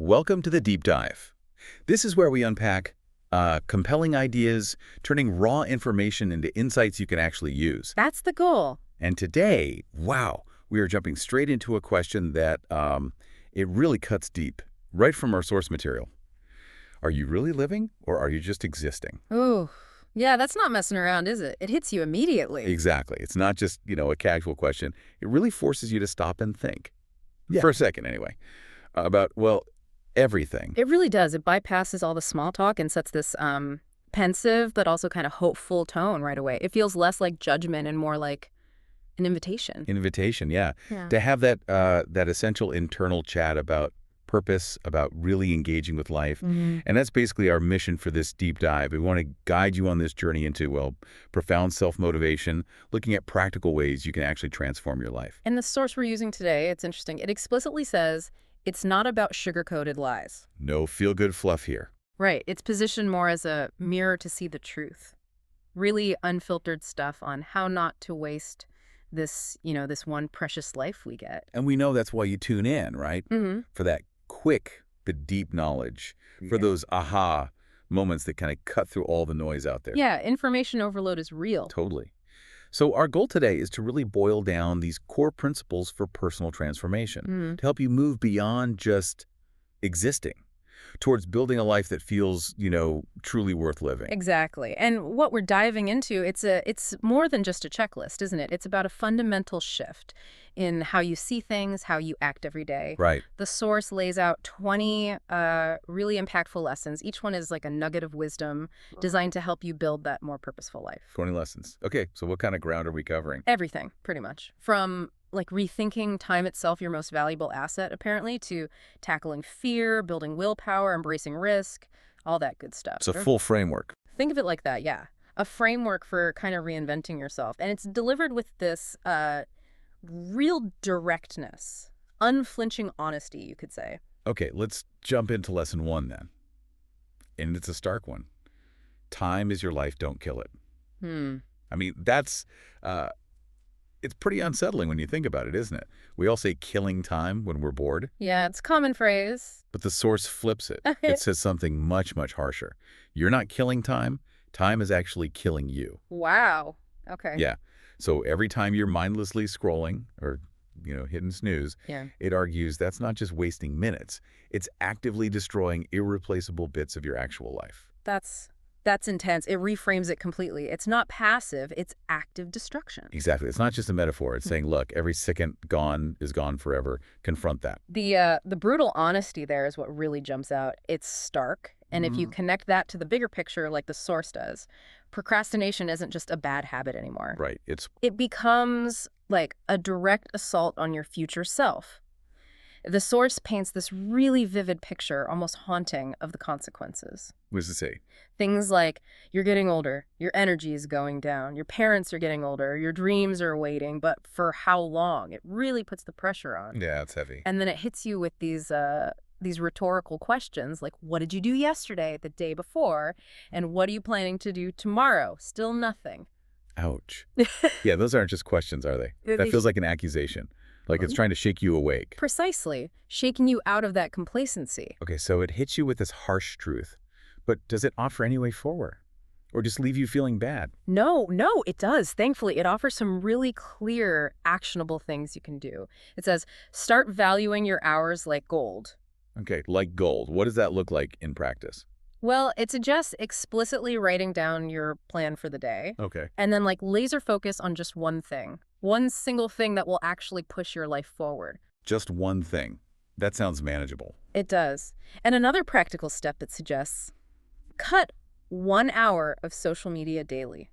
Welcome to the Deep Dive. This is where we unpack compelling ideas, turning raw information into insights you can actually use. That's the goal. And today, wow, we are jumping straight into a question that it really cuts deep, right from our source material. Are you really living, or are you just existing? Ooh, yeah, that's not messing around, is it? It hits you immediately. Exactly. It's not just, a casual question. It really forces you to stop and think. Yeah. For a second, anyway, about, well, everything. It really does. It bypasses all the small talk and sets this pensive but also kind of hopeful tone right away. It feels less like judgment and more like an invitation. Invitation, yeah. Yeah. To have that essential internal chat about purpose, about really engaging with life. Mm-hmm. And that's basically our mission for this deep dive. We want to guide you on this journey into, well, profound self-motivation, looking at practical ways you can actually transform your life. And the source we're using today, it's interesting. It explicitly says it's not about sugar-coated lies. No feel-good fluff here. Right. It's positioned more as a mirror to see the truth. Really unfiltered stuff on how not to waste this, this one precious life we get. And we know that's why you tune in, right? Mm-hmm. For that quick but deep knowledge, for those aha moments that kind of cut through all the noise out there. Yeah, information overload is real. Totally. So our goal today is to really boil down these core principles for personal transformation to help you move beyond just existing towards building a life that feels, truly worth living. Exactly. And what we're diving into, it's more than just a checklist, isn't it? It's about a fundamental shift in how you see things, how you act every day. Right. The source lays out 20 really impactful lessons. Each one is like a nugget of wisdom designed to help you build that more purposeful life. 20 lessons. Okay, so what kind of ground are we covering? Everything, pretty much. From like rethinking time itself, your most valuable asset, apparently, to tackling fear, building willpower, embracing risk, all that good stuff. It's a full framework. Think of it like that, yeah. A framework for kind of reinventing yourself. And it's delivered with this real directness, unflinching honesty, you could say. Okay, let's jump into lesson 1 then. And it's a stark one. Time is your life, don't kill it. I mean, that's... it's pretty unsettling when you think about it, isn't it? We all say killing time when we're bored. Yeah, it's a common phrase. But the source flips it. It says something much, much harsher. You're not killing time. Time is actually killing you. Wow. Okay. Yeah. So every time you're mindlessly scrolling or, hitting snooze, it argues that's not just wasting minutes. It's actively destroying irreplaceable bits of your actual life. That's intense. It reframes it completely. It's not passive, it's active destruction. Exactly. It's not just a metaphor. It's saying, look, every second gone is gone forever. Confront that. The brutal honesty there is what really jumps out. It's stark. And if you connect that to the bigger picture like the source does, procrastination isn't just a bad habit anymore. Right. It becomes like a direct assault on your future self. The source paints this really vivid picture, almost haunting, of the consequences. What does it say? Things like you're getting older, your energy is going down, your parents are getting older, your dreams are waiting, but for how long? It really puts the pressure on. Yeah, it's heavy. And then it hits you with these rhetorical questions like, what did you do yesterday, the day before, and what are you planning to do tomorrow? Still nothing. Ouch. Yeah, those aren't just questions, are they? That feels like an accusation. Like it's trying to shake you awake. Precisely. Shaking you out of that complacency. Okay, so it hits you with this harsh truth. But does it offer any way forward? Or just leave you feeling bad? No, it does. Thankfully, it offers some really clear, actionable things you can do. It says, start valuing your hours like gold. Okay, like gold. What does that look like in practice? Well, it suggests explicitly writing down your plan for the day. Okay. And then laser focus on just one thing. One single thing that will actually push your life forward. Just one thing. That sounds manageable. It does. And another practical step it suggests, cut 1 hour of social media daily.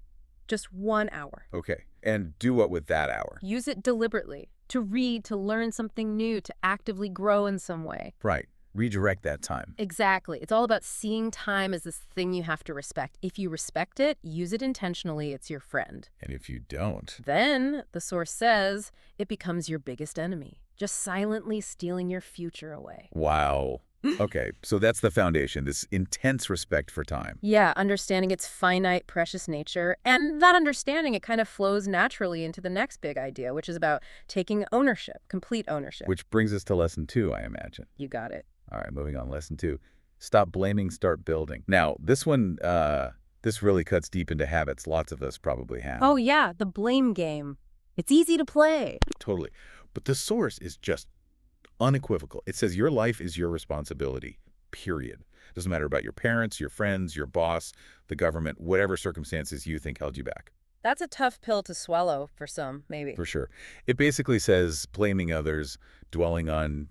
Just 1 hour. Okay. And do what with that hour? Use it deliberately. To read, to learn something new, to actively grow in some way. Right. Redirect that time. Exactly. It's all about seeing time as this thing you have to respect. If you respect it, use it intentionally, it's your friend. And if you don't? Then, the source says, it becomes your biggest enemy, just silently stealing your future away. Wow. Okay, so that's the foundation, this intense respect for time. Yeah, understanding its finite, precious nature. And that understanding, it kind of flows naturally into the next big idea, which is about taking ownership, complete ownership. Which brings us to lesson 2, I imagine. You got it. All right, moving on. Lesson 2. Stop blaming, start building. Now, this one, this really cuts deep into habits lots of us probably have. Oh, yeah, the blame game. It's easy to play. Totally. But the source is just unequivocal. It says your life is your responsibility, period. Doesn't matter about your parents, your friends, your boss, the government, whatever circumstances you think held you back. That's a tough pill to swallow for some, maybe. For sure. It basically says blaming others, dwelling on,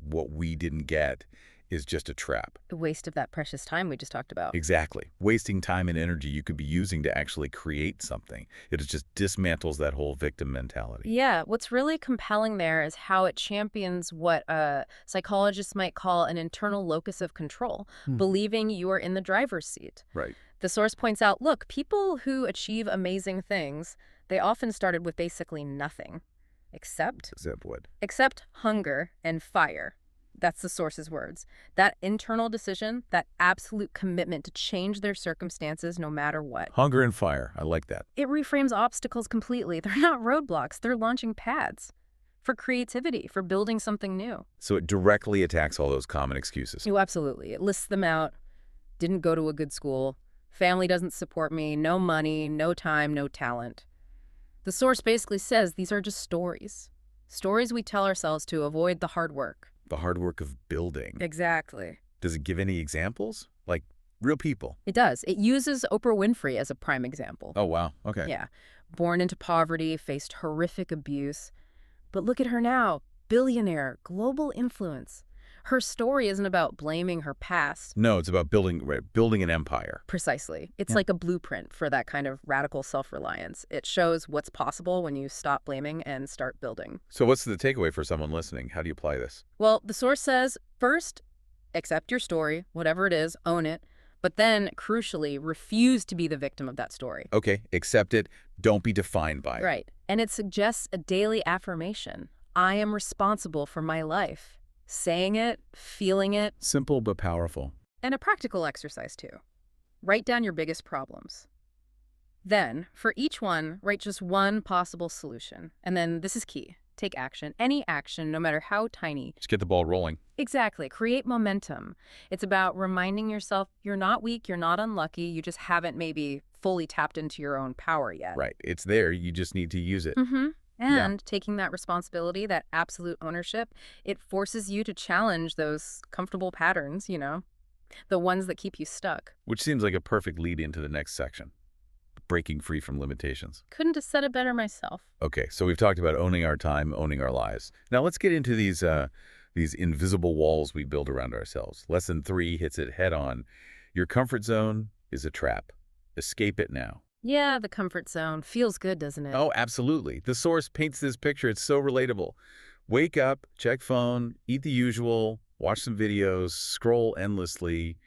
what we didn't get is just a trap. A waste of that precious time we just talked about. Exactly. Wasting time and energy you could be using to actually create something. It just dismantles that whole victim mentality. Yeah, what's really compelling there is how it champions what psychologists might call an internal locus of control, believing you are in the driver's seat. Right. The source points out, look, people who achieve amazing things, they often started with basically nothing. Except what? Except hunger and fire. That's the source's words. That internal decision, that absolute commitment to change their circumstances no matter what. Hunger and fire. I like that. It reframes obstacles completely. They're not roadblocks. They're launching pads for creativity, for building something new. So it directly attacks all those common excuses. Oh, absolutely. It lists them out. Didn't go to a good school. Family doesn't support me. No money, no time, no talent. The source basically says these are just stories. Stories we tell ourselves to avoid the hard work. The hard work of building. Exactly. Does it give any examples? Like real people? It does. It uses Oprah Winfrey as a prime example. Oh, wow. Okay. Yeah. Born into poverty, faced horrific abuse. But look at her now. Billionaire, global influence. Her story isn't about blaming her past. No, it's about building an empire. Precisely. It's like a blueprint for that kind of radical self-reliance. It shows what's possible when you stop blaming and start building. So what's the takeaway for someone listening? How do you apply this? Well, the source says, first, accept your story, whatever it is, own it. But then, crucially, refuse to be the victim of that story. Okay, accept it. Don't be defined by it. Right. And it suggests a daily affirmation. I am responsible for my life. Saying it, feeling it. Simple but powerful. And a practical exercise, too. Write down your biggest problems. Then, for each one, write just one possible solution. And then, this is key. Take action. Any action, no matter how tiny. Just get the ball rolling. Exactly. Create momentum. It's about reminding yourself you're not weak, you're not unlucky, you just haven't maybe fully tapped into your own power yet. Right. It's there. You just need to use it. And taking that responsibility, that absolute ownership, it forces you to challenge those comfortable patterns, the ones that keep you stuck. Which seems like a perfect lead into the next section. Breaking free from limitations. Couldn't have said it better myself. Okay, so we've talked about owning our time, owning our lives. Now let's get into these invisible walls we build around ourselves. Lesson 3 hits it head on. Your comfort zone is a trap. Escape it now. Yeah, the comfort zone. Feels good, doesn't it? Oh, absolutely. The source paints this picture. It's so relatable. Wake up, check phone, eat the usual, watch some videos, scroll endlessly,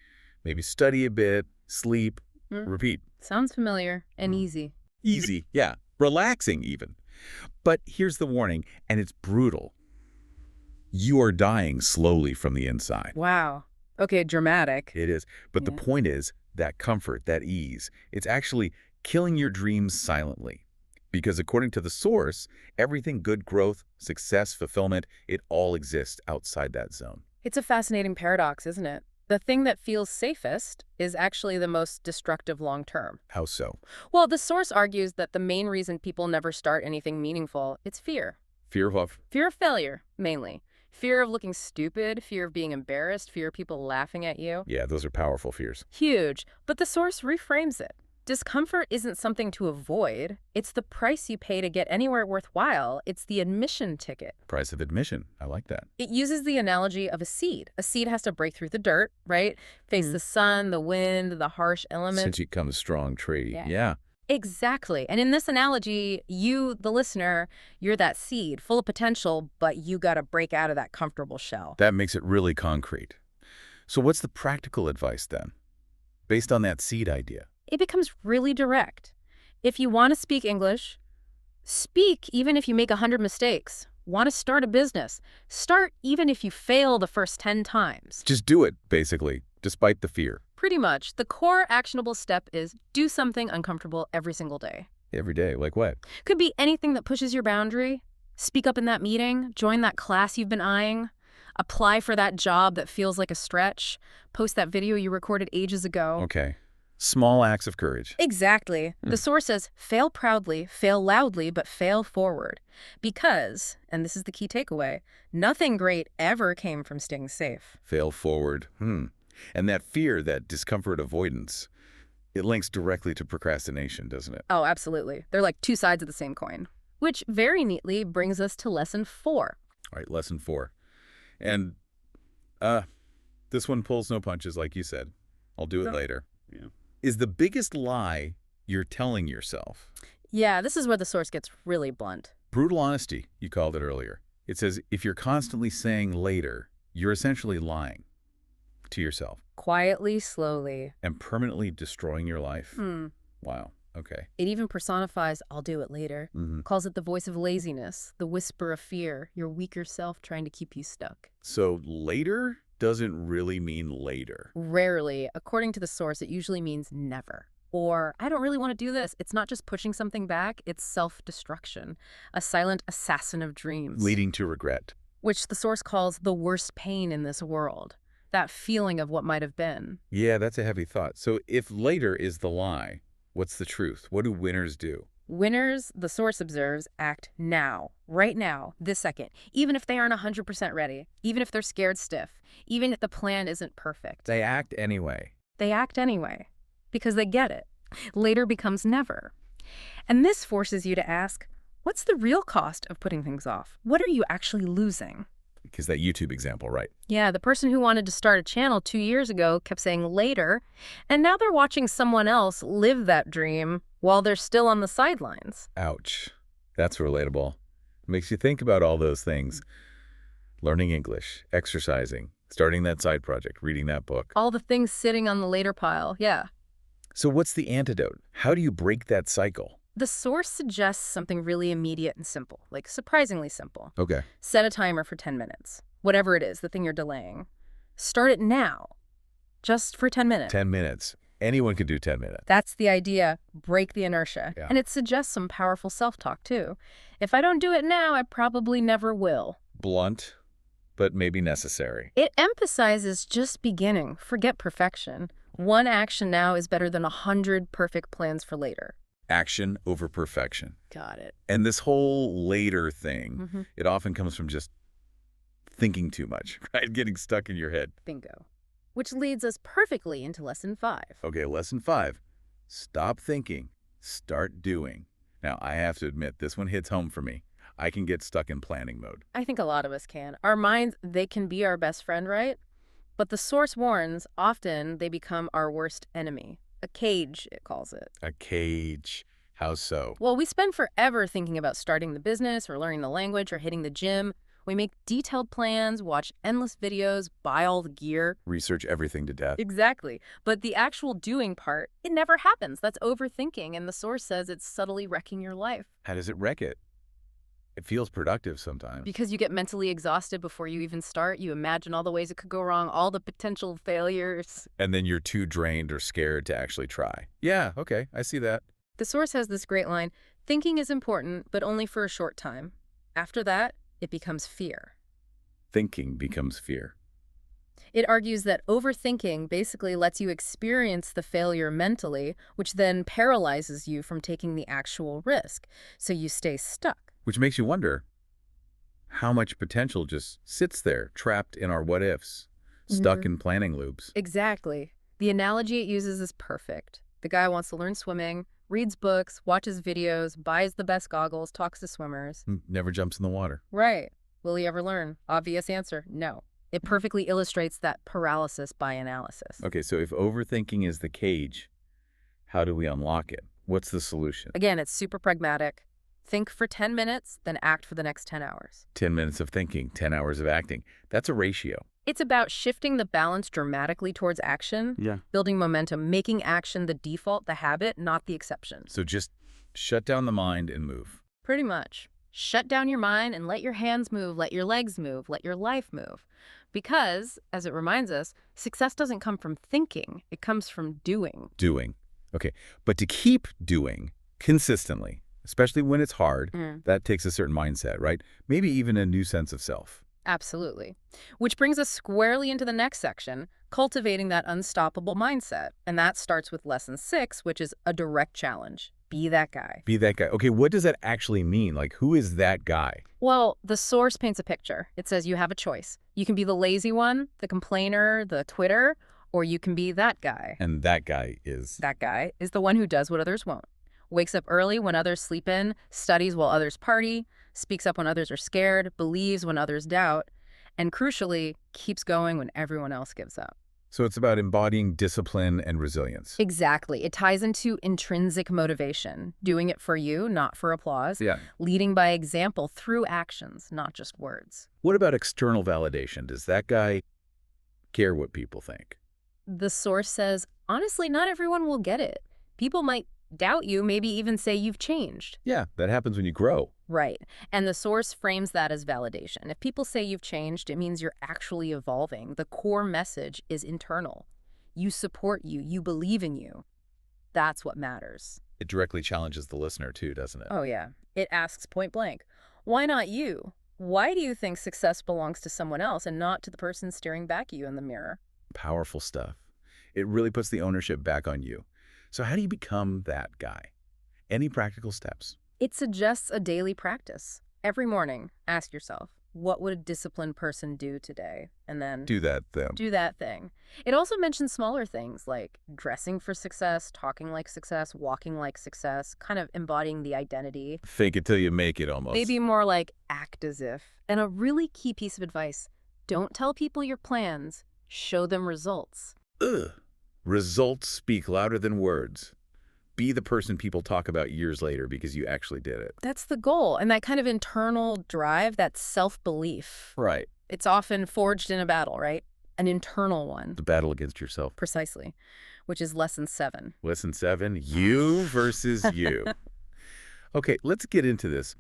maybe study a bit, sleep, repeat. Sounds familiar and easy. Easy, yeah. Relaxing even. But here's the warning, and it's brutal. You are dying slowly from the inside. Wow. Okay, dramatic. It is. But the point is, that comfort, that ease, it's actually killing your dreams silently. Because according to the source, everything good growth, success, fulfillment, it all exists outside that zone. It's a fascinating paradox, isn't it? The thing that feels safest is actually the most destructive long-term. How so? Well, the source argues that the main reason people never start anything meaningful, it's fear. Fear of what? Fear of failure, mainly. Fear of looking stupid, fear of being embarrassed, fear of people laughing at you. Yeah, those are powerful fears. Huge. But the source reframes it. Discomfort isn't something to avoid. It's the price you pay to get anywhere worthwhile. It's the admission ticket. Price of admission. I like that. It uses the analogy of a seed. A seed has to break through the dirt, right? Face the sun, the wind, the harsh elements. Since you come a strong tree. Yeah. Exactly. And in this analogy, you, the listener, you're that seed, full of potential, but you got to break out of that comfortable shell. That makes it really concrete. So what's the practical advice then? Based on that seed idea. It becomes really direct. If you want to speak English, speak even if you make 100 mistakes. Want to start a business? Start even if you fail the first 10 times. Just do it, basically, despite the fear. Pretty much. The core actionable step is do something uncomfortable every single day. Every day? Like what? Could be anything that pushes your boundary. Speak up in that meeting. Join that class you've been eyeing. Apply for that job that feels like a stretch. Post that video you recorded ages ago. Okay. Small acts of courage. Exactly. The source says, fail proudly, fail loudly, but fail forward. Because, and this is the key takeaway, nothing great ever came from staying safe. Fail forward. And that fear, that discomfort avoidance, it links directly to procrastination, doesn't it? Oh, absolutely. They're like two sides of the same coin. Which very neatly brings us to lesson 4. All right, lesson 4. And this one pulls no punches, like you said. I'll do it later. Yeah. Is the biggest lie you're telling yourself? Yeah, this is where the source gets really blunt. Brutal honesty, you called it earlier. It says if you're constantly saying later, you're essentially lying to yourself Quietly, slowly. and permanently destroying your life. Wow. Okay. It even personifies, I'll do it later. Mm-hmm. Calls it the voice of laziness, the whisper of fear, your weaker self trying to keep you stuck. So later doesn't really mean later. Rarely, according to the source, it usually means never. Or, I don't really want to do this. It's not just pushing something back, it's self-destruction, a silent assassin of dreams. Leading to regret. Which the source calls the worst pain in this world. That feeling of what might have been. Yeah, that's a heavy thought. So if later is the lie, what's the truth? What do winners do? Winners, the source observes, act now, right now, this second, even if they aren't 100% ready, even if they're scared stiff, even if the plan isn't perfect. They act anyway. They act anyway, because they get it. Later becomes never. And this forces you to ask, what's the real cost of putting things off? What are you actually losing? Because that YouTube example, right? Yeah, the person who wanted to start a channel 2 years ago kept saying later, and now they're watching someone else live that dream while they're still on the sidelines. Ouch. That's relatable. Makes you think about all those things. Learning English, exercising, starting that side project, reading that book. All the things sitting on the later pile, yeah. So what's the antidote? How do you break that cycle? The source suggests something really immediate and simple, like surprisingly simple. Okay. Set a timer for 10 minutes. Whatever it is, the thing you're delaying. Start it now, just for 10 minutes. 10 minutes. Anyone can do 10 minutes. That's the idea. Break the inertia. Yeah. And it suggests some powerful self-talk, too. If I don't do it now, I probably never will. Blunt, but maybe necessary. It emphasizes just beginning. Forget perfection. One action now is better than 100 perfect plans for later. Action over perfection. Got it. And this whole later thing, it often comes from just thinking too much, right? Getting stuck in your head. Bingo. Which leads us perfectly into lesson 5. Okay, lesson 5. Stop thinking. Start doing. Now, I have to admit, this one hits home for me. I can get stuck in planning mode. I think a lot of us can. Our minds, they can be our best friend, right? But the source warns, often they become our worst enemy. A cage, it calls it. A cage. How so? Well, we spend forever thinking about starting the business or learning the language or hitting the gym. We make detailed plans, watch endless videos, buy all the gear. Research everything to death. Exactly. But the actual doing part, it never happens. That's overthinking, and the source says it's subtly wrecking your life. How does it wreck it? It feels productive sometimes. Because you get mentally exhausted before you even start. You imagine all the ways it could go wrong, all the potential failures. And then you're too drained or scared to actually try. Yeah, okay, I see that. The source has this great line, thinking is important, but only for a short time. After that, it becomes fear. Thinking becomes fear. It argues that overthinking basically lets you experience the failure mentally, which then paralyzes you from taking the actual risk. So you stay stuck. Which makes you wonder how much potential just sits there, trapped in our what-ifs, stuck in planning loops. Exactly. The analogy it uses is perfect. The guy wants to learn swimming, reads books, watches videos, buys the best goggles, talks to swimmers. Never jumps in the water. Right. Will he ever learn? Obvious answer, no. It perfectly illustrates that paralysis by analysis. Okay, so if overthinking is the cage, how do we unlock it? What's the solution? Again, it's super pragmatic. Think for 10 minutes, then act for the next 10 hours. 10 minutes of thinking, 10 hours of acting. That's a ratio. It's about shifting the balance dramatically towards action, building momentum, making action the default, the habit, not the exception. So just shut down the mind and move. Pretty much. Shut down your mind and let your hands move, let your legs move, let your life move. Because, as it reminds us, success doesn't come from thinking, it comes from doing. Doing. Okay, but to keep doing consistently, especially when it's hard, that takes a certain mindset, right? Maybe even a new sense of self. Absolutely. Which brings us squarely into the next section, cultivating that unstoppable mindset. And that starts with lesson 6, which is a direct challenge. Be that guy. Be that guy. Okay, what does that actually mean? Like, who is that guy? Well, the source paints a picture. It says you have a choice. You can be the lazy one, the complainer, the Twitter, or you can be that guy. And that guy is? That guy is the one who does what others won't. Wakes up early when others sleep in, studies while others party, speaks up when others are scared, believes when others doubt, and crucially, keeps going when everyone else gives up. So it's about embodying discipline and resilience. Exactly. It ties into intrinsic motivation, doing it for you, not for applause, Yeah. leading by example through actions, not just words. What about external validation? Does that guy care what people think? The source says, honestly, not everyone will get it. People might doubt you, maybe even say you've changed. Yeah, that happens when you grow. Right. And the source frames that as validation. If people say you've changed, it means you're actually evolving. The core message is internal. You support you. You believe in you. That's what matters. It directly challenges the listener too, doesn't it? Oh, yeah. It asks point blank, why not you? Why do you think success belongs to someone else and not to the person staring back at you in the mirror? Powerful stuff. It really puts the ownership back on you. So how do you become that guy? Any practical steps? It suggests a daily practice. Every morning, ask yourself, what would a disciplined person do today? And then Do that then. do that thing. It also mentions smaller things like dressing for success, talking like success, walking like success, kind of embodying the identity. Fake it till you make it almost. Maybe more like act as if. And a really key piece of advice, don't tell people your plans, show them results. Ugh. Results speak louder than words. Be the person people talk about years later because you actually did it. That's the goal. And that kind of internal drive, that self-belief, Right. it's often forged in a battle, right? An internal one. The battle against yourself. Precisely, which is lesson 7. Lesson 7, you versus you. Okay, let's get into this.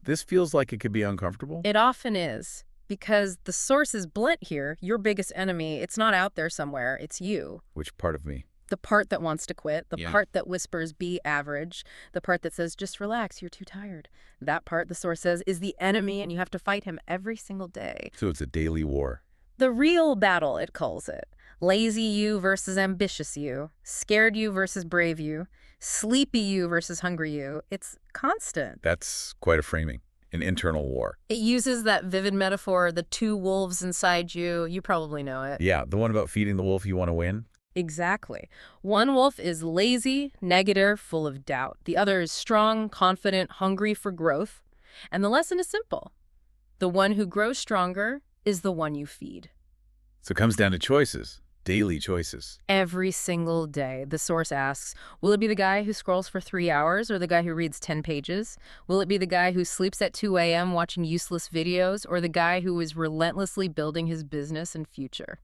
This feels like it could be uncomfortable. It often is, because the source is blunt here. Your biggest enemy, it's not out there somewhere, it's you. Which part of me? The part that wants to quit, the Yeah. part that whispers, be average, the part that says, just relax, you're too tired. That part, the source says, is the enemy, and you have to fight him every single day. So it's a daily war. The real battle, it calls it. Lazy you versus ambitious you. Scared you versus brave you. Sleepy you versus hungry you. It's constant. That's quite a framing. An internal war. It uses that vivid metaphor, the two wolves inside you. You probably know it. Yeah, the one about feeding the wolf you want to win. Exactly. One wolf is lazy, negative, full of doubt. The other is strong, confident, hungry for growth. And the lesson is simple. The one who grows stronger is the one you feed. So it comes down to choices. Daily choices. Every single day, the source asks, will it be the guy who scrolls for 3 hours or the guy who reads 10 pages? Will it be the guy who sleeps at 2 a.m. watching useless videos or the guy who is relentlessly building his business and future?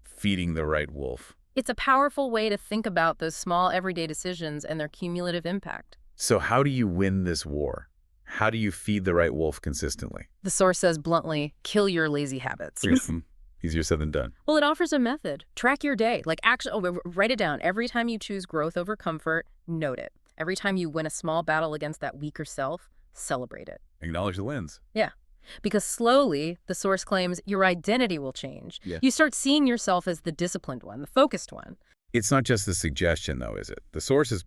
Feeding the right wolf. It's a powerful way to think about those small everyday decisions and their cumulative impact. So how do you win this war? How do you feed the right wolf consistently? The source says bluntly, kill your lazy habits. Easier said than done. Well, it offers a method. Track your day. Write it down. Every time you choose growth over comfort, note it. Every time you win a small battle against that weaker self, celebrate it. Acknowledge the wins. Yeah. Because slowly, the source claims, your identity will change. Yeah. You start seeing yourself as the disciplined one, the focused one. It's not just the suggestion, though, is it? The source is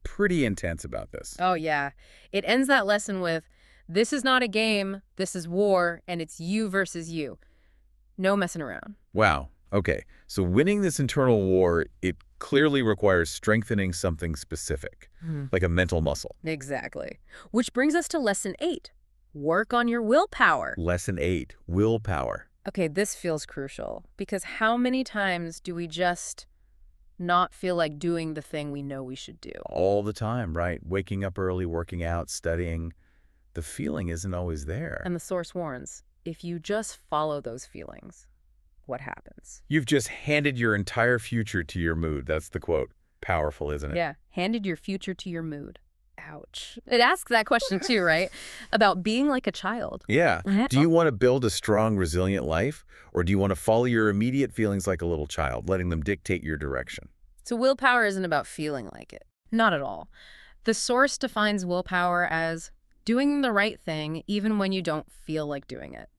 pretty intense about this. Oh, yeah. It ends that lesson with, this is not a game, this is war, and it's you versus you. No messing around. Wow. Okay. So winning this internal war, it clearly requires strengthening something specific, like a mental muscle. Exactly. Which brings us to lesson 8. Work on your willpower. Lesson 8, willpower. Okay, this feels crucial because how many times do we just not feel like doing the thing we know we should do? All the time, right? Waking up early, working out, studying. The feeling isn't always there. And the source warns, if you just follow those feelings, what happens? You've just handed your entire future to your mood. That's the quote. Powerful, isn't it? Yeah, handed your future to your mood. Ouch. It asks that question too, right? About being like a child. Yeah. Do you want to build a strong, resilient life? Or do you want to follow your immediate feelings like a little child, letting them dictate your direction? So willpower isn't about feeling like it. Not at all. The source defines willpower as doing the right thing even when you don't feel like doing it.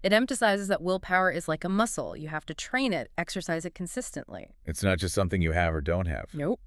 It emphasizes that willpower is like a muscle. You have to train it, exercise it consistently. It's not just something you have or don't have. Nope.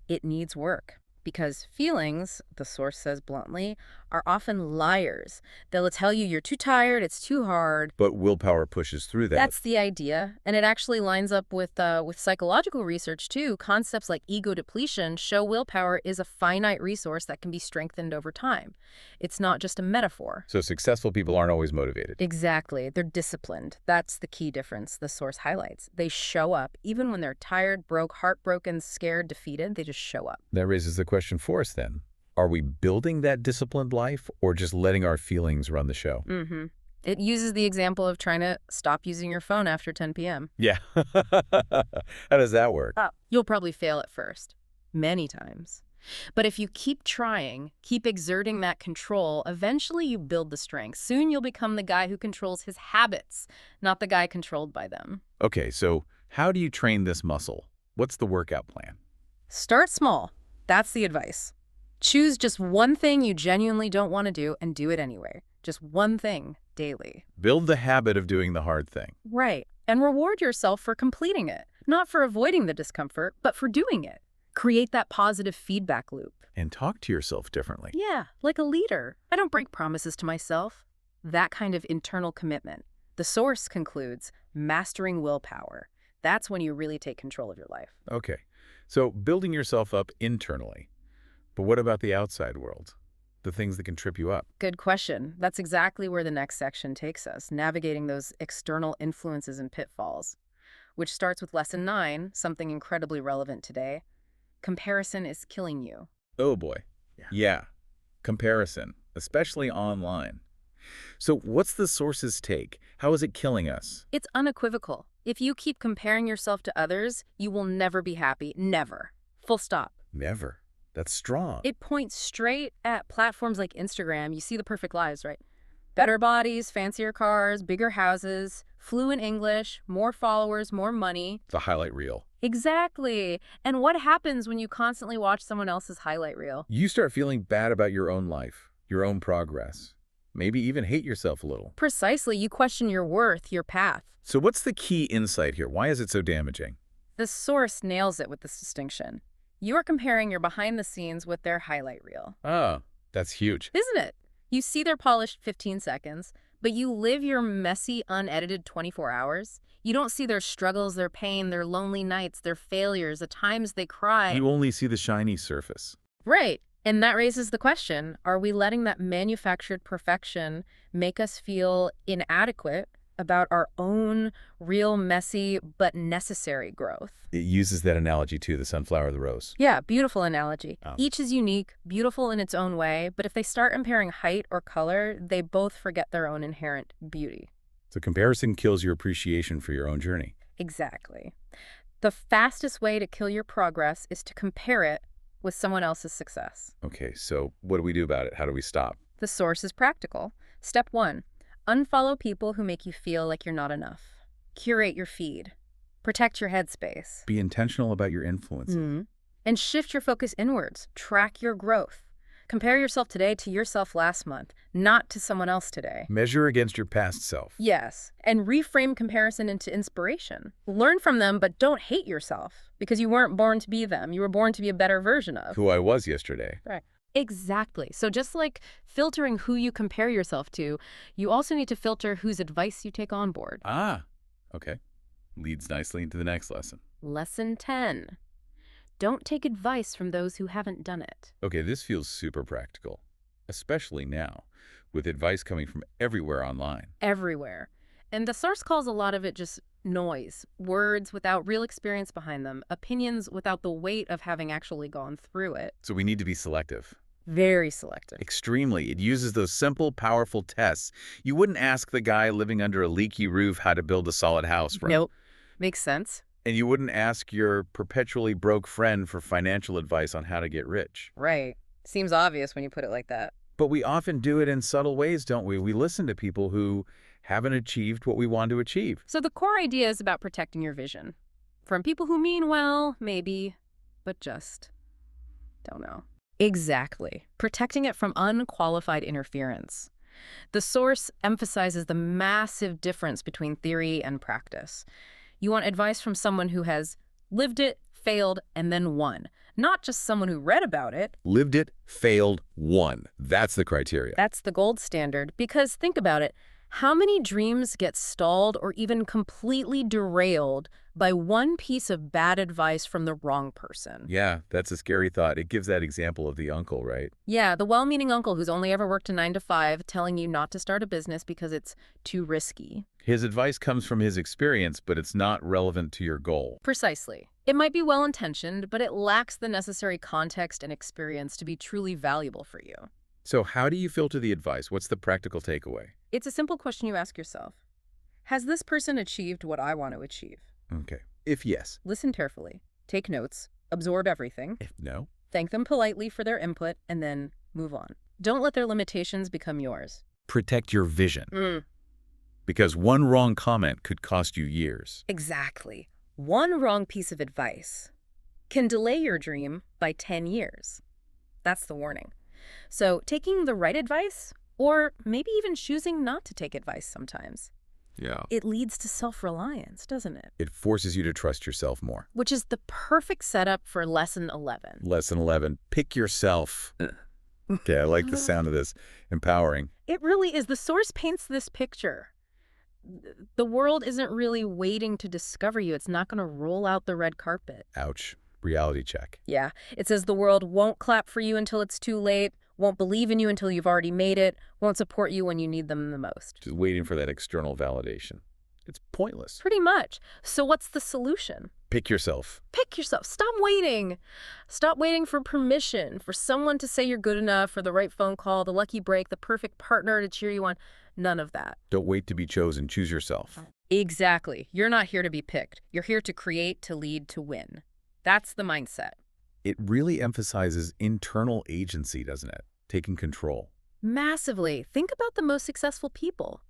It needs work. Because feelings, the source says bluntly, are often liars. They'll tell you you're too tired, it's too hard. But willpower pushes through that. That's the idea. And it actually lines up with psychological research, too. Concepts like ego depletion show willpower is a finite resource that can be strengthened over time. It's not just a metaphor. So successful people aren't always motivated. Exactly. They're disciplined. That's the key difference the source highlights. They show up. Even when they're tired, broke, heartbroken, scared, defeated, they just show up. That raises the question for us then. Are we building that disciplined life or just letting our feelings run the show? Mm-hmm. It uses the example of trying to stop using your phone after 10 p.m. Yeah. How does that work? You'll probably fail at first, many times. But if you keep trying, keep exerting that control, eventually you build the strength. Soon you'll become the guy who controls his habits, not the guy controlled by them. Okay, so how do you train this muscle? What's the workout plan? Start small. That's the advice. Choose just one thing you genuinely don't want to do and do it anyway. Just one thing daily. Build the habit of doing the hard thing. Right. And reward yourself for completing it. Not for avoiding the discomfort, but for doing it. Create that positive feedback loop. And talk to yourself differently. Yeah, like a leader. I don't break promises to myself. That kind of internal commitment. The source concludes, mastering willpower. That's when you really take control of your life. Okay, so building yourself up internally. But what about the outside world? The things that can trip you up? Good question. That's exactly where the next section takes us, navigating those external influences and pitfalls, which starts with Lesson 9, something incredibly relevant today. Comparison is killing you. Oh boy. Yeah. Comparison, especially online. So what's the source's take? How is it killing us? It's unequivocal. If you keep comparing yourself to others, you will never be happy. Never. Full stop. Never. That's strong. It points straight at platforms like Instagram. You see the perfect lives, right? Better bodies, fancier cars, bigger houses, fluent English, more followers, more money. The highlight reel. Exactly. And what happens when you constantly watch someone else's highlight reel? You start feeling bad about your own life, your own progress. Maybe even hate yourself a little. Precisely. You question your worth, your path. So what's the key insight here? Why is it so damaging? The source nails it with this distinction. You are comparing your behind the scenes with their highlight reel. Oh, that's huge. Isn't it? You see their polished 15 seconds, but you live your messy, unedited 24 hours. You don't see their struggles, their pain, their lonely nights, their failures, the times they cry. You only see the shiny surface. Right. And that raises the question, are we letting that manufactured perfection make us feel inadequate about our own real, messy, but necessary growth? It uses that analogy too, the sunflower, the rose. Yeah, beautiful analogy. Oh. Each is unique, beautiful in its own way, but if they start comparing height or color, they both forget their own inherent beauty. So comparison kills your appreciation for your own journey. Exactly. The fastest way to kill your progress is to compare it with someone else's success. Okay, so what do we do about it? How do we stop? The source is practical. Step 1, unfollow people who make you feel like you're not enough. Curate your feed. Protect your headspace. Be intentional about your influences. And shift your focus inwards. Track your growth. Compare yourself today to yourself last month, not to someone else today. Measure against your past self. Yes, and reframe comparison into inspiration. Learn from them, but don't hate yourself, because you weren't born to be them. You were born to be a better version of Who I was yesterday. Right. Exactly. So just like filtering who you compare yourself to, you also need to filter whose advice you take on board. Ah, okay. Leads nicely into the next lesson. Lesson 10. Don't take advice from those who haven't done it. Okay, this feels super practical, especially now, with advice coming from everywhere online. Everywhere. And the source calls a lot of it just noise, words without real experience behind them, opinions without the weight of having actually gone through it. So we need to be selective. Very selective. Extremely. It uses those simple, powerful tests. You wouldn't ask the guy living under a leaky roof how to build a solid house from. Nope. Makes sense. And you wouldn't ask your perpetually broke friend for financial advice on how to get rich. Right. Seems obvious when you put it like that. But we often do it in subtle ways, don't we? We listen to people who haven't achieved what we want to achieve. So the core idea is about protecting your vision. From people who mean well, maybe, but just don't know. Exactly. Protecting it from unqualified interference. The source emphasizes the massive difference between theory and practice. You want advice from someone who has lived it, failed, and then won, not just someone who read about it. Lived it, failed, won. That's the criteria. That's the gold standard, because think about it. How many dreams get stalled or even completely derailed by one piece of bad advice from the wrong person? Yeah, that's a scary thought. It gives that example of the uncle, right? Yeah, the well-meaning uncle who's only ever worked a 9 to 5 telling you not to start a business because it's too risky. His advice comes from his experience, but it's not relevant to your goal. Precisely. It might be well-intentioned, but it lacks the necessary context and experience to be truly valuable for you. So how do you filter the advice? What's the practical takeaway? It's a simple question you ask yourself. Has this person achieved what I want to achieve? Okay. If yes. Listen carefully. Take notes. Absorb everything. If no. Thank them politely for their input, and then move on. Don't let their limitations become yours. Protect your vision. Because one wrong comment could cost you years. Exactly. One wrong piece of advice can delay your dream by 10 years. That's the warning. So taking the right advice, or maybe even choosing not to take advice sometimes, Yeah. it leads to self-reliance, doesn't it? It forces you to trust yourself more. Which is the perfect setup for Lesson 11. Lesson 11, pick yourself. Okay, I like the sound of this. Empowering. It really is. The source paints this picture. The world isn't really waiting to discover you. It's not going to roll out the red carpet. Ouch. Reality check. Yeah. It says the world won't clap for you until it's too late, won't believe in you until you've already made it, won't support you when you need them the most. Just waiting for that external validation. It's pointless. Pretty much. So what's the solution? Pick yourself. Pick yourself. Stop waiting. Stop waiting for permission, for someone to say you're good enough, for the right phone call, the lucky break, the perfect partner to cheer you on. None of that. Don't wait to be chosen. Choose yourself. Exactly. You're not here to be picked. You're here to create, to lead, to win. That's the mindset. It really emphasizes internal agency, doesn't it? Taking control. Massively. Think about the most successful people.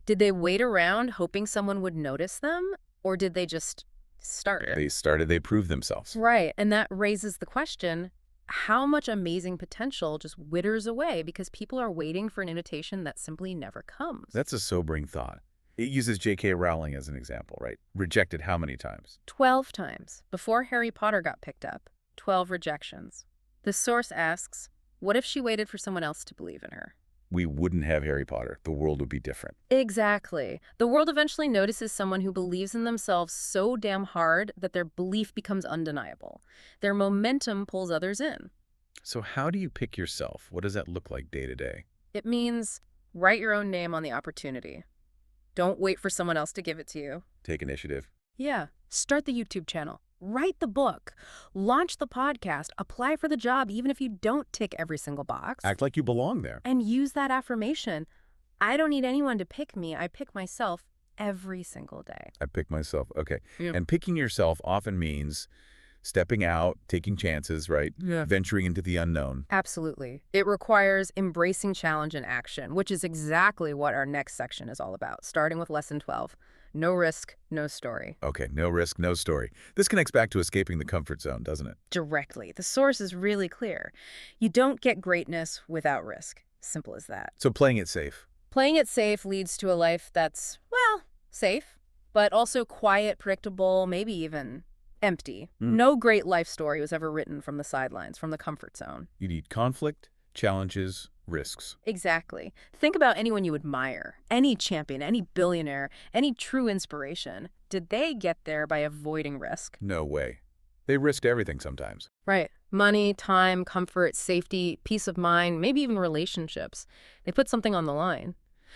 Did they wait around hoping someone would notice them, or did they just start? They proved themselves. Right. And that raises the question, how much amazing potential just withers away because people are waiting for an invitation that simply never comes? That's a sobering thought. It uses J.K. Rowling as an example, right? Rejected how many times? 12 times. Before Harry Potter got picked up, 12 rejections. The source asks, what if she waited for someone else to believe in her? We wouldn't have Harry Potter. The world would be different. Exactly. The world eventually notices someone who believes in themselves so damn hard that their belief becomes undeniable. Their momentum pulls others in. So how do you pick yourself? What does that look like day to day? It means write your own name on the opportunity. Don't wait for someone else to give it to you. Take initiative. Yeah. Start the YouTube channel. Write the book. Launch the podcast. Apply for the job even if you don't tick every single box. Act like you belong there. And use that affirmation. I don't need anyone to pick me. I pick myself every single day. I pick myself. Okay. Yeah. And picking yourself often means stepping out, taking chances, right? Yeah. Venturing into the unknown. Absolutely. It requires embracing challenge and action, which is exactly what our next section is all about, starting with Lesson 12. No risk, no story. Okay, no risk, no story. This connects back to escaping the comfort zone, doesn't it? Directly. The source is really clear. You don't get greatness without risk. Simple as that. So playing it safe. Playing it safe leads to a life that's, well, safe, but also quiet, predictable, maybe even empty. No great life story was ever written from the sidelines, from the comfort zone. You need conflict, challenges, risks. Exactly. Think about anyone you admire, any champion, any billionaire, any true inspiration. Did they get there by avoiding risk? No way. They risked everything sometimes. Right. Money, time, comfort, safety, peace of mind, maybe even relationships. They put something on the line.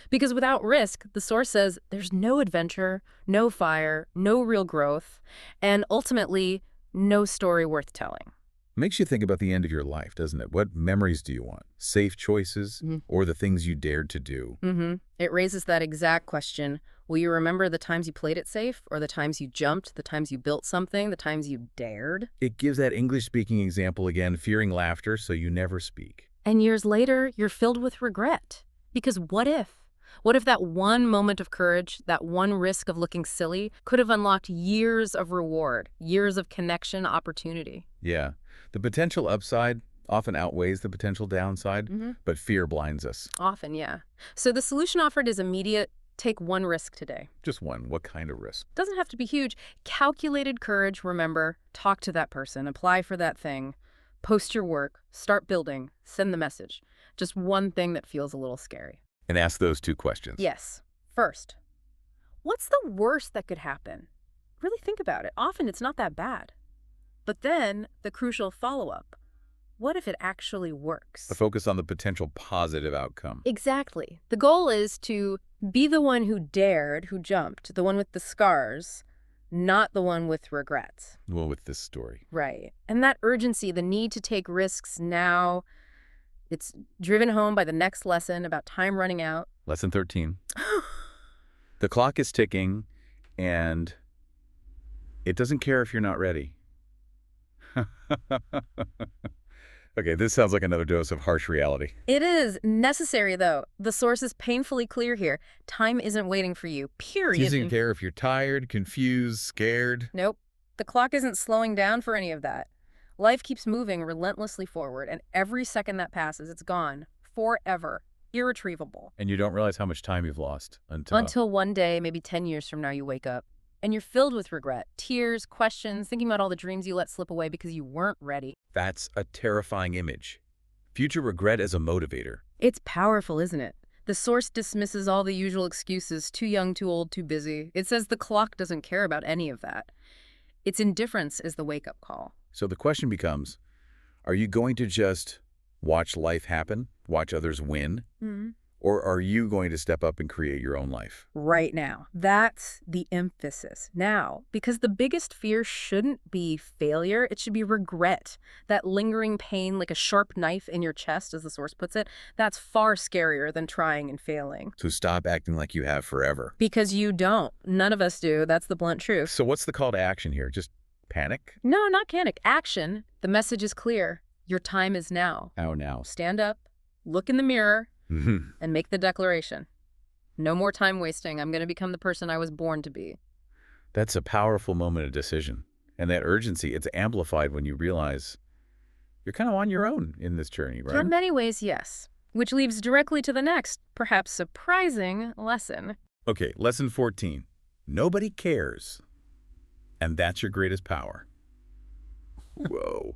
Because without risk, the source says there's no adventure, no fire, no real growth, and ultimately, no story worth telling. Makes you think about the end of your life, doesn't it? What memories do you want? Safe choices or the things you dared to do? It raises that exact question. Will you remember the times you played it safe, or the times you jumped, the times you built something, the times you dared? It gives that English-speaking example again, fearing laughter, so you never speak. And years later, you're filled with regret. Because what if? What if that one moment of courage, that one risk of looking silly, could have unlocked years of reward, years of connection, opportunity? Yeah. The potential upside often outweighs the potential downside, but fear blinds us. Often, yeah. So the solution offered is immediate. Take one risk today. Just one. What kind of risk? Doesn't have to be huge. Calculated courage, remember. Talk to that person. Apply for that thing. Post your work. Start building. Send the message. Just one thing that feels a little scary. And ask those two questions. Yes. First, what's the worst that could happen? Really think about it. Often it's not that bad. But then the crucial follow-up. What if it actually works? A focus on the potential positive outcome. Exactly. The goal is to be the one who dared, who jumped, the one with the scars, not the one with regrets. Well, with this story. Right. And that urgency, the need to take risks now, it's driven home by the next lesson about time running out. Lesson 13. The clock is ticking, and it doesn't care if you're not ready. Okay, this sounds like another dose of harsh reality. It is necessary, though. The source is painfully clear here. Time isn't waiting for you, period. It doesn't care if you're tired, confused, scared. Nope. The clock isn't slowing down for any of that. Life keeps moving relentlessly forward, and every second that passes, it's gone. Forever. Irretrievable. And you don't realize how much time you've lost Until one day, maybe 10 years from now, you wake up. And you're filled with regret, tears, questions, thinking about all the dreams you let slip away because you weren't ready. That's a terrifying image. Future regret as a motivator. It's powerful, isn't it? The source dismisses all the usual excuses, too young, too old, too busy. It says the clock doesn't care about any of that. Its indifference is the wake-up call. So the question becomes, are you going to just watch life happen, watch others win? Or are you going to step up and create your own life? Right now. That's the emphasis. Now. Because the biggest fear shouldn't be failure. It should be regret. That lingering pain like a sharp knife in your chest, as the source puts it, that's far scarier than trying and failing. So stop acting like you have forever. Because you don't. None of us do. That's the blunt truth. So what's the call to action here? Just panic? No, not panic. Action. The message is clear. Your time is now. How now? Stand up, look in the mirror, and make the declaration. No more time wasting. I'm going to become the person I was born to be. That's a powerful moment of decision. And that urgency, it's amplified when you realize you're kind of on your own in this journey, right? In many ways, yes. Which leads directly to the next, perhaps surprising, lesson. Okay, lesson 14. Nobody cares. And that's your greatest power. Whoa.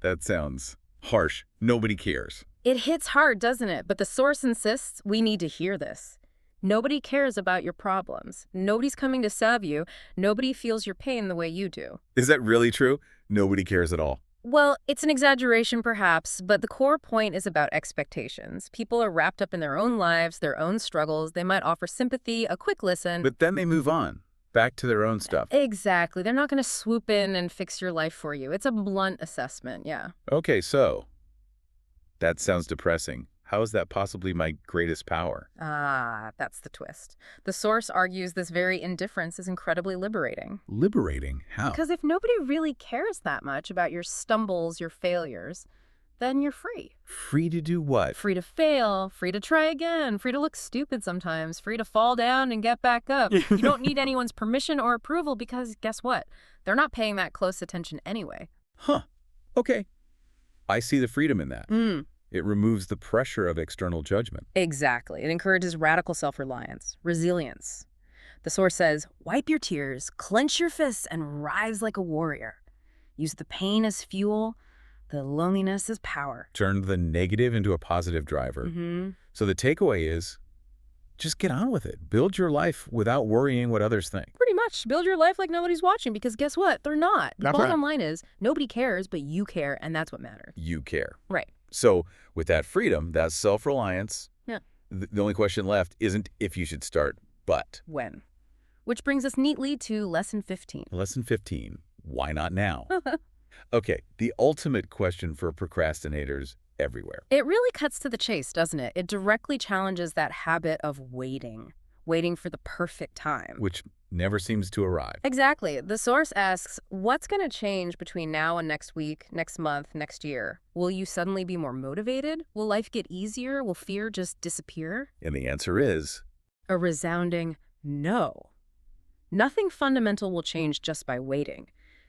That sounds harsh. Nobody cares. It hits hard, doesn't it? But the source insists we need to hear this. Nobody cares about your problems. Nobody's coming to salve you. Nobody feels your pain the way you do. Is that really true? Nobody cares at all. Well, it's an exaggeration perhaps, but the core point is about expectations. People are wrapped up in their own lives, their own struggles. They might offer sympathy, a quick listen. But then they move on, back to their own stuff. Exactly. They're not going to swoop in and fix your life for you. It's a blunt assessment, yeah. Okay, so that sounds depressing. How is that possibly my greatest power? Ah, that's the twist. The source argues this very indifference is incredibly liberating. Liberating? How? Because if nobody really cares that much about your stumbles, your failures, then you're free. Free to do what? Free to fail, free to try again, free to look stupid sometimes, free to fall down and get back up. You don't need anyone's permission or approval because guess what? They're not paying that close attention anyway. Huh. Okay. I see the freedom in that. It removes the pressure of external judgment. Exactly. It encourages radical self-reliance, resilience. The source says, wipe your tears, clench your fists, and rise like a warrior. Use the pain as fuel, the loneliness as power. Turn the negative into a positive driver. So the takeaway is, just get on with it. Build your life without worrying what others think. Pretty much. Build your life like nobody's watching because guess what? They're not. The bottom line is, nobody cares, but you care, and that's what matters. You care. Right. So with that freedom, that self-reliance, yeah. The only question left isn't if you should start, but when. Which brings us neatly to lesson 15. Lesson 15. Why not now? Okay, the ultimate question for procrastinators everywhere. It really cuts to the chase, doesn't it? It directly challenges that habit of waiting for the perfect time. Which never seems to arrive. Exactly. The source asks, what's going to change between now and next week, next month, next year? Will you suddenly be more motivated? Will life get easier? Will fear just disappear? And the answer is a resounding no. Nothing fundamental will change just by waiting.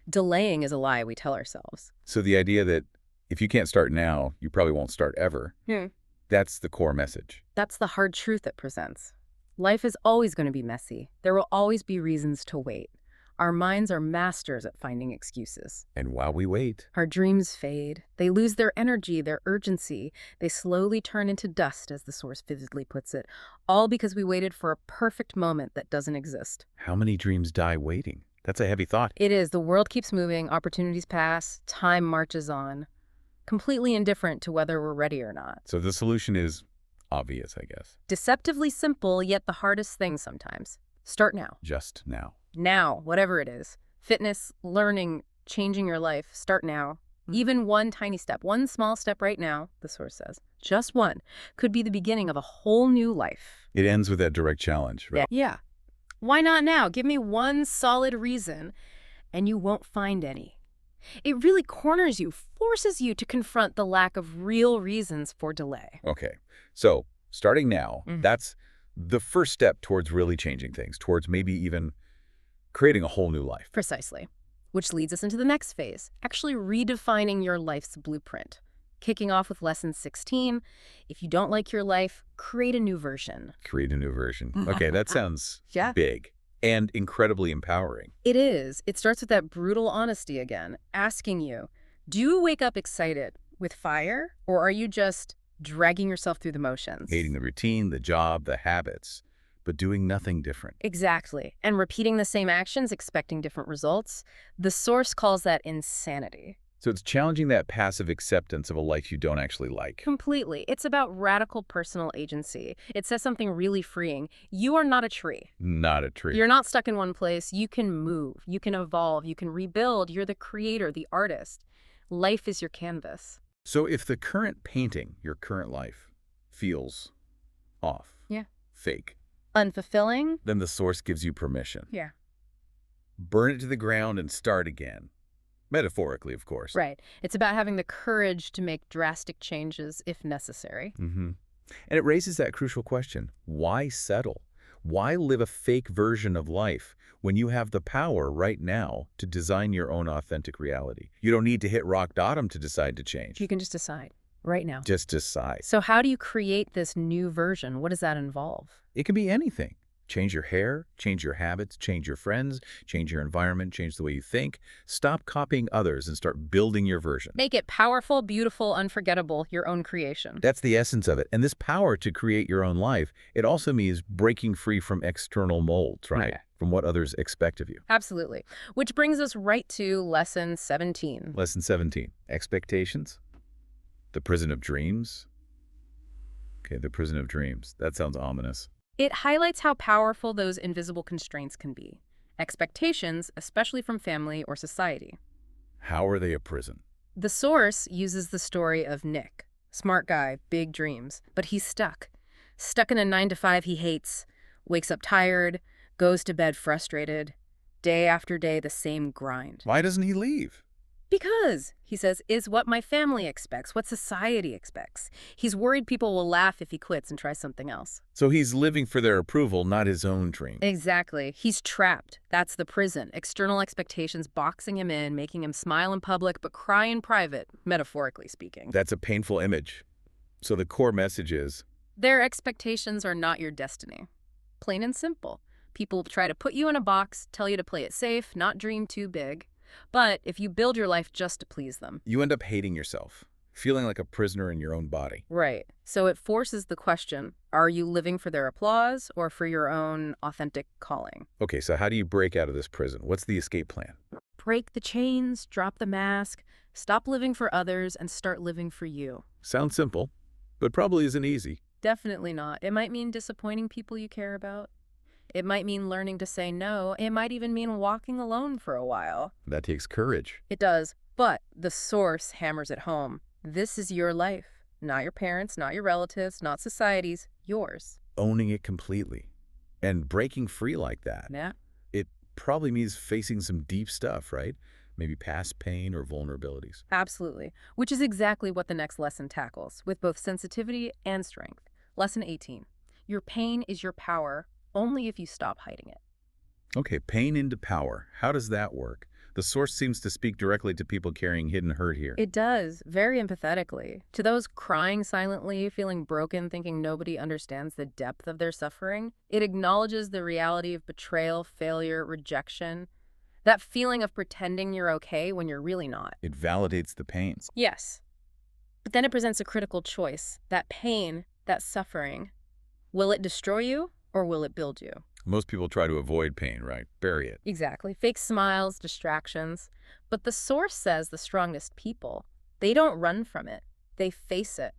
Delaying is a lie we tell ourselves. So the idea that If you can't start now, you probably won't start ever. Hmm. That's the core message. That's the hard truth it presents. Life is always going to be messy. There will always be reasons to wait. Our minds are masters at finding excuses. And while we wait, Our dreams fade. They lose their energy, their urgency. They slowly turn into dust, as the source vividly puts it, all because we waited for a perfect moment that doesn't exist. how many dreams die waiting? That's a heavy thought. It is. The world keeps moving, opportunities pass, time marches on, completely indifferent to whether we're ready or not. So the solution is obvious, I guess. Deceptively simple, yet the hardest thing sometimes. Start now. Just now. Now, whatever it is. Fitness, learning, changing your life. Start now. Even one tiny step, one small step right now, the source says, just one, could be the beginning of a whole new life. It ends with that direct challenge, right? Yeah. Why not now? Give me one solid reason, and you won't find any. It really corners you, forces you to confront the lack of real reasons for delay. Okay. So starting now, Mhm. that's the first step towards really changing things, towards maybe even creating a whole new life. Precisely. Which leads us into the next phase, actually redefining your life's blueprint. Kicking off with lesson 16, if you don't like your life, create a new version. Create a new version. Okay, that sounds Yeah. big and incredibly empowering. It is. It starts with that brutal honesty again, asking you, do you wake up excited with fire, or are you just dragging yourself through the motions? Hating the routine, the job, the habits, but doing nothing different. Exactly. And repeating the same actions, expecting different results. The source calls that insanity. So it's challenging that passive acceptance of a life you don't actually like. Completely. It's about radical personal agency. It says something really freeing. You are not a tree. Not a tree. You're not stuck in one place. You can move. You can evolve. You can rebuild. You're the creator, the artist. Life is your canvas. So if the current painting, your current life, feels off, Yeah. fake, Unfulfilling? then the source gives you permission. Yeah. Burn it to the ground and start again. Metaphorically, of course. Right. It's about having the courage to make drastic changes if necessary. And it raises that crucial question. Why settle? Why live a fake version of life when you have the power right now to design your own authentic reality? You don't need to hit rock bottom to decide to change. You can just decide right now. Just decide. So how do you create this new version? What does that involve? It can be anything. Change your hair, change your habits, change your friends, change your environment, change the way you think. Stop copying others and start building your version. Make it powerful, beautiful, unforgettable, your own creation. That's the essence of it. And this power to create your own life, it also means breaking free from external molds, right? Yeah. From what others expect of you. Absolutely. Which brings us right to lesson 17. Lesson 17, expectations. The prison of dreams. Okay, the prison of dreams. That sounds ominous. It highlights how powerful those invisible constraints can be. Expectations, especially from family or society. How are they a prison? The source uses the story of Nick. Smart guy, big dreams, but he's stuck. Stuck in a 9-to-5 he hates, wakes up tired, goes to bed frustrated. Day after day, the same grind. Why doesn't he leave? Because, he says, is what my family expects, what society expects. He's worried people will laugh if he quits and tries something else. So he's living for their approval, not his own dream. Exactly. He's trapped. That's the prison. External expectations boxing him in, making him smile in public but cry in private, metaphorically speaking. That's a painful image. So the core message is, Their expectations are not your destiny. Plain and simple. People try to put you in a box, tell you to play it safe, not dream too big. But if you build your life just to please them. you end up hating yourself, feeling like a prisoner in your own body. Right. So it forces the question, are you living for their applause or for your own authentic calling? Okay, so how do you break out of this prison? What's the escape plan? Break the chains, drop the mask, stop living for others, and start living for you. Sounds simple, but probably isn't easy. Definitely not. It might mean disappointing people you care about. It might mean learning to say no. It might even mean walking alone for a while. That takes courage. It does. But the source hammers it home. This is your life. Not your parents, not your relatives, not society's. Yours. Owning it completely. And breaking free like that. Yeah. It probably means facing some deep stuff, right? Maybe past pain or vulnerabilities. Absolutely. Which is exactly what the next lesson tackles, with both sensitivity and strength. Lesson 18. Your pain is your power only if you stop hiding it. Okay, pain into power. How does that work? The source seems to speak directly to people carrying hidden hurt here. It does, very empathetically. To those crying silently, feeling broken, thinking nobody understands the depth of their suffering, it acknowledges the reality of betrayal, failure, rejection. That feeling of pretending you're okay when you're really not. It validates the pain. Yes. But then it presents a critical choice. That pain, that suffering, will it destroy you or will it build you? Most people try to avoid pain, right? Bury it. Exactly. Fake smiles, distractions. But the source says the strongest people, they don't run from it. They face it.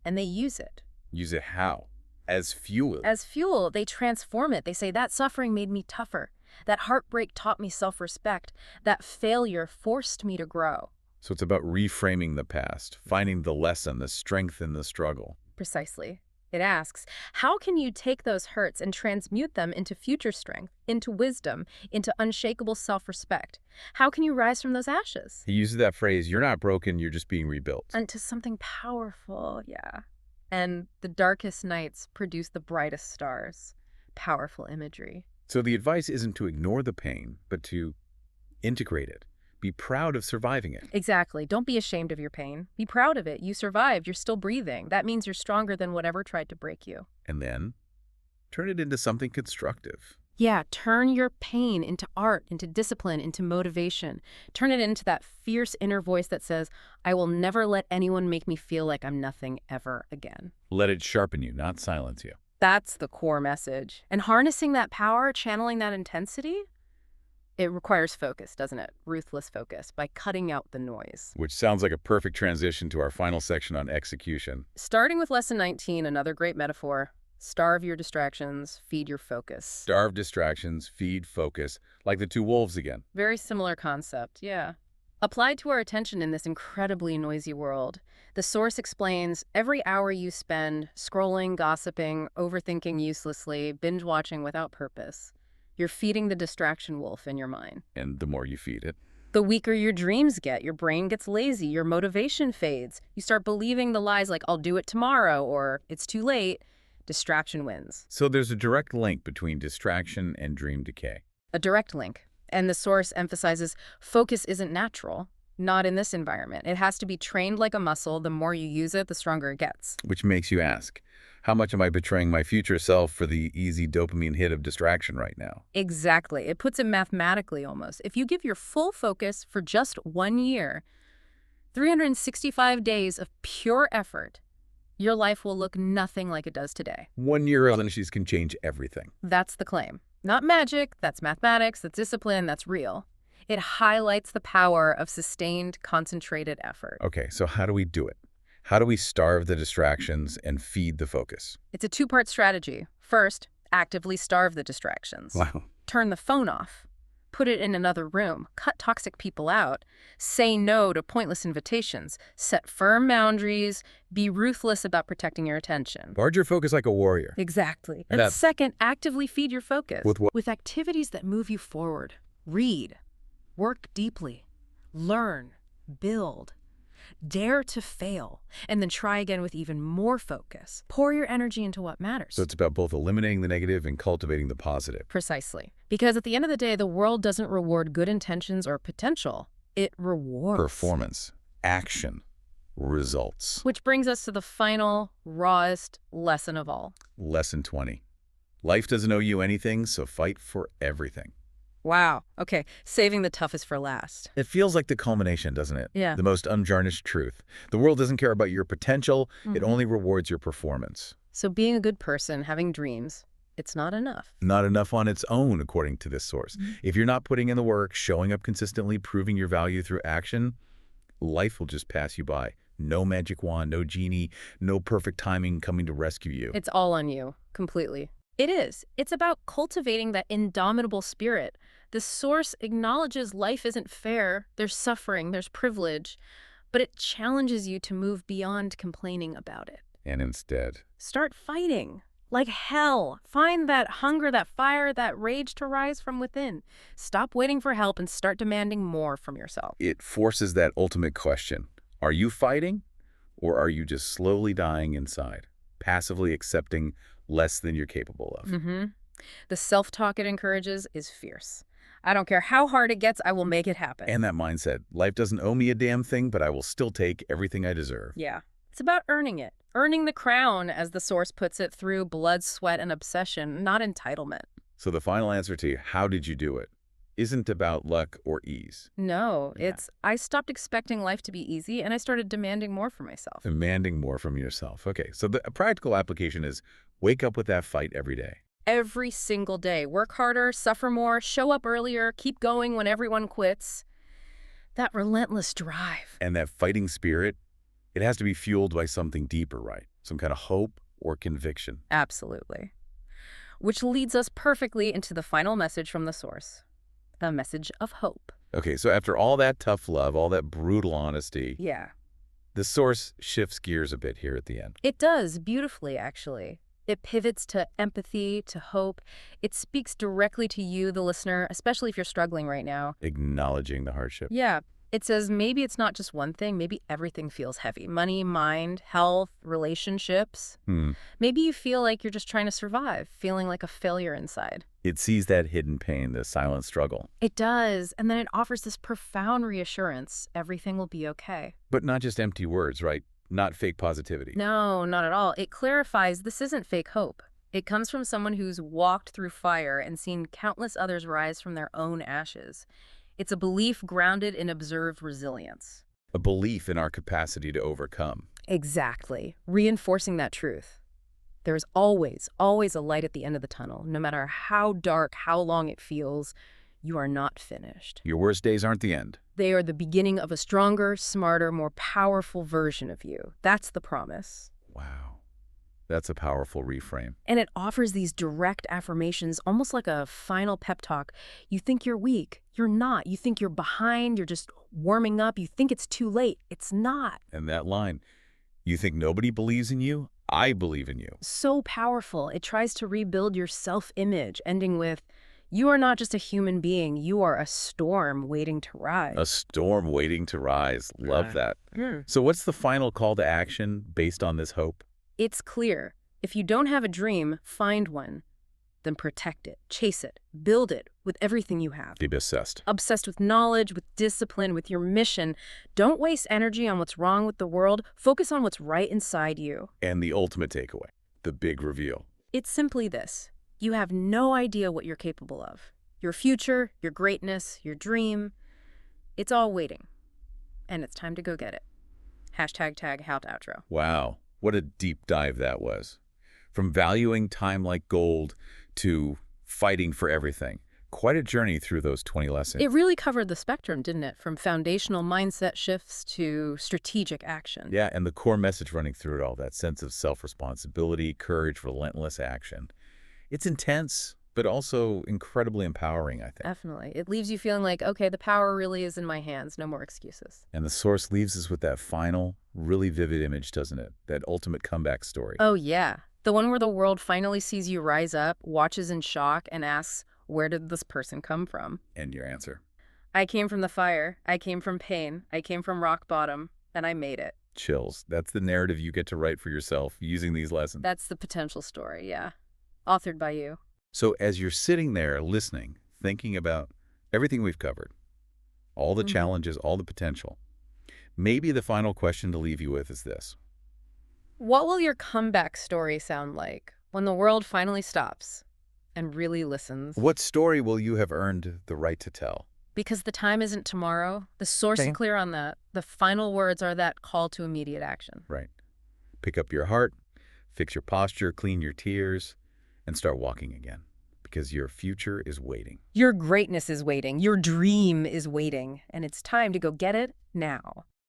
And they use it. Use it how? As fuel. As fuel, they transform it. They say, that suffering made me tougher. That heartbreak taught me self-respect. That failure forced me to grow. So it's about reframing the past, finding the lesson, the strength in the struggle. Precisely. It asks, how can you take those hurts and transmute them into future strength, into wisdom, into unshakable self-respect? How can you rise from those ashes? He uses that phrase, you're not broken, you're just being rebuilt. Into something powerful, yeah. And the darkest nights produce the brightest stars. Powerful imagery. So the advice isn't to ignore the pain, but to integrate it. Be proud of surviving it. Exactly. Don't be ashamed of your pain. Be proud of it. You survived. You're still breathing. That means you're stronger than whatever tried to break you. And then turn it into something constructive. Yeah, turn your pain into art, into discipline, into motivation. Turn it into that fierce inner voice that says, I will never let anyone make me feel like I'm nothing ever again. Let it sharpen you, not silence you. That's the core message. And harnessing that power, channeling that intensity, it requires focus, doesn't it? Ruthless focus, by cutting out the noise. Which sounds like a perfect transition to our final section on execution. Starting with lesson 19, another great metaphor. Starve your distractions, feed your focus. Starve distractions, feed focus, like the two wolves again. Very similar concept, yeah. Applied to our attention in this incredibly noisy world, the source explains every hour you spend scrolling, gossiping, overthinking uselessly, binge-watching without purpose, you're feeding the distraction wolf in your mind. And the more you feed it, the weaker your dreams get. Your brain gets lazy. Your motivation fades. You start believing the lies like, I'll do it tomorrow, or it's too late. Distraction wins. So there's a direct link between distraction and dream decay. A direct link. And the source emphasizes focus isn't natural. Not in this environment. It has to be trained like a muscle. The more you use it, the stronger it gets. Which makes you ask, how much am I betraying my future self for the easy dopamine hit of distraction right now? Exactly. It puts it mathematically almost. If you give your full focus for just 1 year, 365 days of pure effort, your life will look nothing like it does today. 1 year energies can change everything. That's the claim. Not magic, that's mathematics, that's discipline, that's real. It highlights the power of sustained, concentrated effort. Okay, so how do we do it? How do we starve the distractions and feed the focus? It's a two-part strategy. First, actively starve the distractions. Wow. Turn the phone off. Put it in another room. Cut toxic people out. Say no to pointless invitations. Set firm boundaries. Be ruthless about protecting your attention. Guard your focus like a warrior. Exactly. And second, actively feed your focus. With what? With activities that move you forward. Read. Work deeply. Learn. Build. Dare to fail, and then try again with even more focus. Pour your energy into what matters. So it's about both eliminating the negative and cultivating the positive. Precisely. Because at the end of the day, the world doesn't reward good intentions or potential. It rewards Performance, action, results. Which brings us to the final, rawest lesson of all. Lesson 20. Life doesn't owe you anything, so fight for everything. Wow. Okay, saving the toughest for last. It feels like the culmination, doesn't it? Yeah. The most unjarnished truth. The world doesn't care about your potential. It only rewards your performance. So being a good person, having dreams, it's not enough. Not enough on its own, according to this source. If you're not putting in the work, showing up consistently, proving your value through action, life will just pass you by. No magic wand, no genie, no perfect timing coming to rescue you. It's all on you, completely. It is. It's about cultivating that indomitable spirit. The source acknowledges life isn't fair. There's suffering, there's privilege, but it challenges you to move beyond complaining about it. And instead, start fighting. Like hell. Find that hunger, that fire, that rage to rise from within. Stop waiting for help and start demanding more from yourself. it forces that ultimate question. Are you fighting, or are you just slowly dying inside, passively accepting less than you're capable of? The self-talk it encourages is fierce. I don't care how hard it gets, I will make it happen. And that mindset, life doesn't owe me a damn thing, but I will still take everything I deserve. Yeah. It's about earning it. Earning the crown, as the source puts it, through blood, sweat, and obsession, not entitlement. So the final answer to how did you do it isn't about luck or ease. No, Yeah. it's I stopped expecting life to be easy and I started demanding more for myself. Demanding more from yourself. Okay, so the practical application is wake up with that fight every day. Every single day. Work harder, suffer more, show up earlier, keep going when everyone quits. That relentless drive. And that fighting spirit, it has to be fueled by something deeper, right? Some kind of hope or conviction. Absolutely. Which leads us perfectly into the final message from the source. The message of hope. Okay, so after all that tough love, all that brutal honesty, Yeah. the source shifts gears a bit here at the end. It does, beautifully, actually. It pivots to empathy, to hope. It speaks directly to you, the listener, especially if you're struggling right now. Acknowledging the hardship. Yeah. It says maybe it's not just one thing. Maybe everything feels heavy. Money, mind, health, relationships. Maybe you feel like you're just trying to survive, feeling like a failure inside. It sees that hidden pain, the silent struggle. It does. And then it offers this profound reassurance. Everything will be okay. But not just empty words, right? Not fake positivity. No, not at all. It clarifies this isn't fake hope. It comes from someone who's walked through fire and seen countless others rise from their own ashes. It's a belief grounded in observed resilience. A belief in our capacity to overcome. Exactly. Reinforcing that truth. There is always, always a light at the end of the tunnel. No matter how dark, how long it feels, you are not finished. Your worst days aren't the end. They are the beginning of a stronger, smarter, more powerful version of you. That's the promise. Wow. That's a powerful reframe. And it offers these direct affirmations, almost like a final pep talk. You think you're weak. You're not. You think you're behind. You're just warming up. You think it's too late. It's not. And that line, you think nobody believes in you? I believe in you. So powerful. It tries to rebuild your self-image, ending with, you are not just a human being. You are a storm waiting to rise. A storm waiting to rise. Love that. So what's the final call to action based on this hope? It's clear. If you don't have a dream, find one. Then protect it, chase it, build it with everything you have. Be obsessed. Obsessed with knowledge, with discipline, with your mission. Don't waste energy on what's wrong with the world. Focus on what's right inside you. And the ultimate takeaway, the big reveal. It's simply this. You have no idea what you're capable of. Your future, your greatness, your dream. It's all waiting. And it's time to go get it. #tag how to outro. Wow. What a deep dive that was. From valuing time like gold to fighting for everything. Quite a journey through those 20 lessons. It really covered the spectrum, didn't it? From foundational mindset shifts to strategic action. Yeah, and the core message running through it all, that sense of self-responsibility, courage, relentless action. It's intense, but also incredibly empowering, I think. Definitely. It leaves you feeling like, okay, the power really is in my hands. No more excuses. And the source leaves us with that final, really vivid image, doesn't it? That ultimate comeback story. Oh, yeah. The one where the world finally sees you rise up, watches in shock, and asks, where did this person come from? And your answer. I came from the fire. I came from pain. I came from rock bottom, and I made it. Chills. That's the narrative you get to write for yourself using these lessons. That's the potential story, yeah. Authored by you. So as you're sitting there listening, thinking about everything we've covered, all the challenges, all the potential, maybe the final question to leave you with is this. What will your comeback story sound like when the world finally stops and really listens? What story will you have earned the right to tell? Because the time isn't tomorrow. The source is clear on that. The final words are that call to immediate action. Right. Pick up your heart, fix your posture, clean your tears, and start walking again. Because your future is waiting. Your greatness is waiting. Your dream is waiting. And it's time to go get it now.